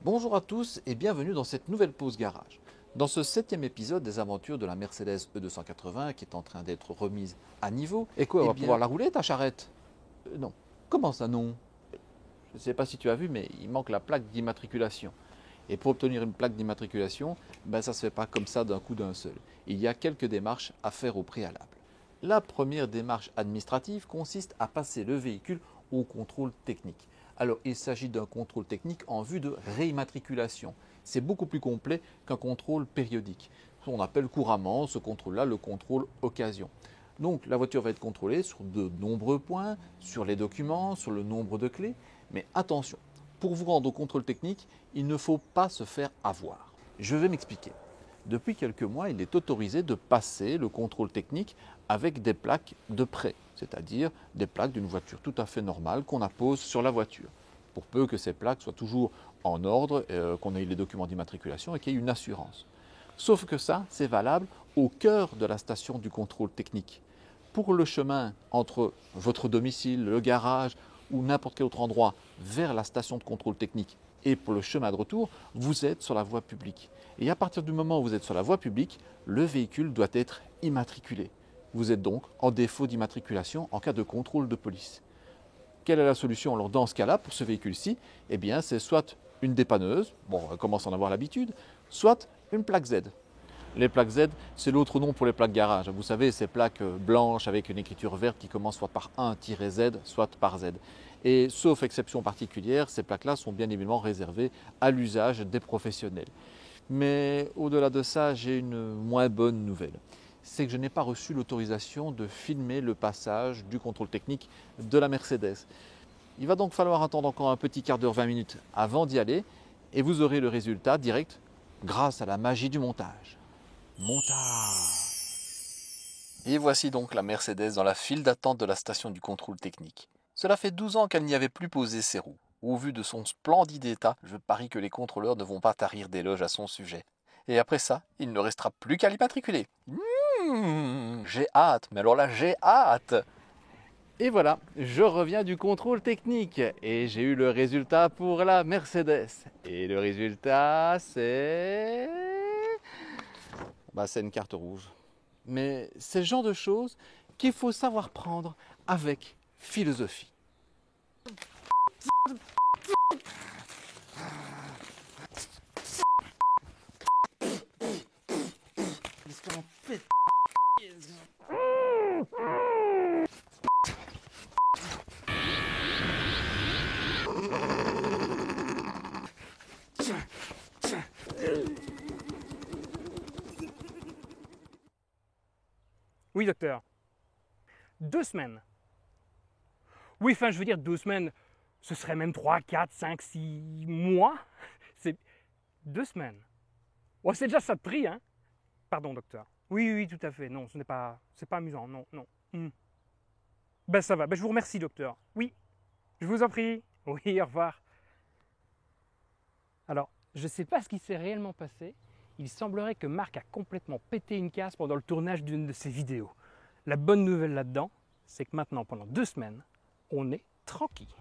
Bonjour à tous et bienvenue dans cette nouvelle pause garage. Dans ce 7e épisode des aventures de la Mercedes E280 qui est en train d'être remise à niveau, et quoi, on va pouvoir la rouler ta charrette? Non. Comment ça non? Je ne sais pas si tu as vu, mais il manque la plaque d'immatriculation. Et pour obtenir une plaque d'immatriculation, ça ne se fait pas comme ça d'un coup d'un seul. Il y a quelques démarches à faire au préalable. La première démarche administrative consiste à passer le véhicule au contrôle technique. Alors, il s'agit d'un contrôle technique en vue de réimmatriculation. C'est beaucoup plus complet qu'un contrôle périodique. On appelle couramment ce contrôle-là le contrôle occasion. Donc, la voiture va être contrôlée sur de nombreux points, sur les documents, sur le nombre de clés. Mais attention, pour vous rendre au contrôle technique, il ne faut pas se faire avoir. Je vais m'expliquer. Depuis quelques mois, il est autorisé de passer le contrôle technique avec des plaques de prêt, c'est-à-dire des plaques d'une voiture tout à fait normale qu'on appose sur la voiture, pour peu que ces plaques soient toujours en ordre, qu'on ait les documents d'immatriculation et qu'il y ait une assurance. Sauf que ça, c'est valable au cœur de la station du contrôle technique. Pour le chemin entre votre domicile, le garage ou n'importe quel autre endroit vers la station de contrôle technique et pour le chemin de retour, vous êtes sur la voie publique. Et à partir du moment où vous êtes sur la voie publique, le véhicule doit être immatriculé. Vous êtes donc en défaut d'immatriculation en cas de contrôle de police. Quelle est la solution alors dans ce cas-là pour ce véhicule-ci? Eh bien, c'est soit une dépanneuse, bon, on commence à en avoir l'habitude, soit une plaque Z. Les plaques Z, c'est l'autre nom pour les plaques garage. Vous savez, ces plaques blanches avec une écriture verte qui commence soit par 1-Z, soit par Z. Et sauf exception particulière, ces plaques-là sont bien évidemment réservées à l'usage des professionnels. Mais au-delà de ça, j'ai une moins bonne nouvelle. C'est que je n'ai pas reçu l'autorisation de filmer le passage du contrôle technique de la Mercedes. Il va donc falloir attendre encore un petit quart d'heure, 20 minutes avant d'y aller, et vous aurez le résultat direct grâce à la magie du montage. Montage. Et voici donc la Mercedes dans la file d'attente de la station du contrôle technique. Cela fait 12 ans qu'elle n'y avait plus posé ses roues. Au vu de son splendide état, je parie que les contrôleurs ne vont pas tarir d'éloges à son sujet. Et après ça, il ne restera plus qu'à l'immatriculer. J'ai hâte, mais alors là j'ai hâte. Et voilà, je reviens du contrôle technique et j'ai eu le résultat pour la Mercedes. Et le résultat c'est... c'est une carte rouge. Mais c'est le genre de choses qu'il faut savoir prendre avec philosophie. Oui, docteur. 2 semaines. Oui, enfin, je veux dire 2 semaines, ce serait même 3, 4, 5, 6 mois. C'est 2 semaines. Oh, c'est déjà ça de prix, hein? Pardon, docteur. Oui, oui, tout à fait. Non, c'est pas amusant. Non, non. Ben, ça va. Ben, je vous remercie, docteur. Oui, je vous en prie. Oui, au revoir. Alors, je ne sais pas ce qui s'est réellement passé. Il semblerait que Marc a complètement pété une casse pendant le tournage d'une de ses vidéos. La bonne nouvelle là-dedans, c'est que maintenant, pendant 2 semaines, on est tranquille.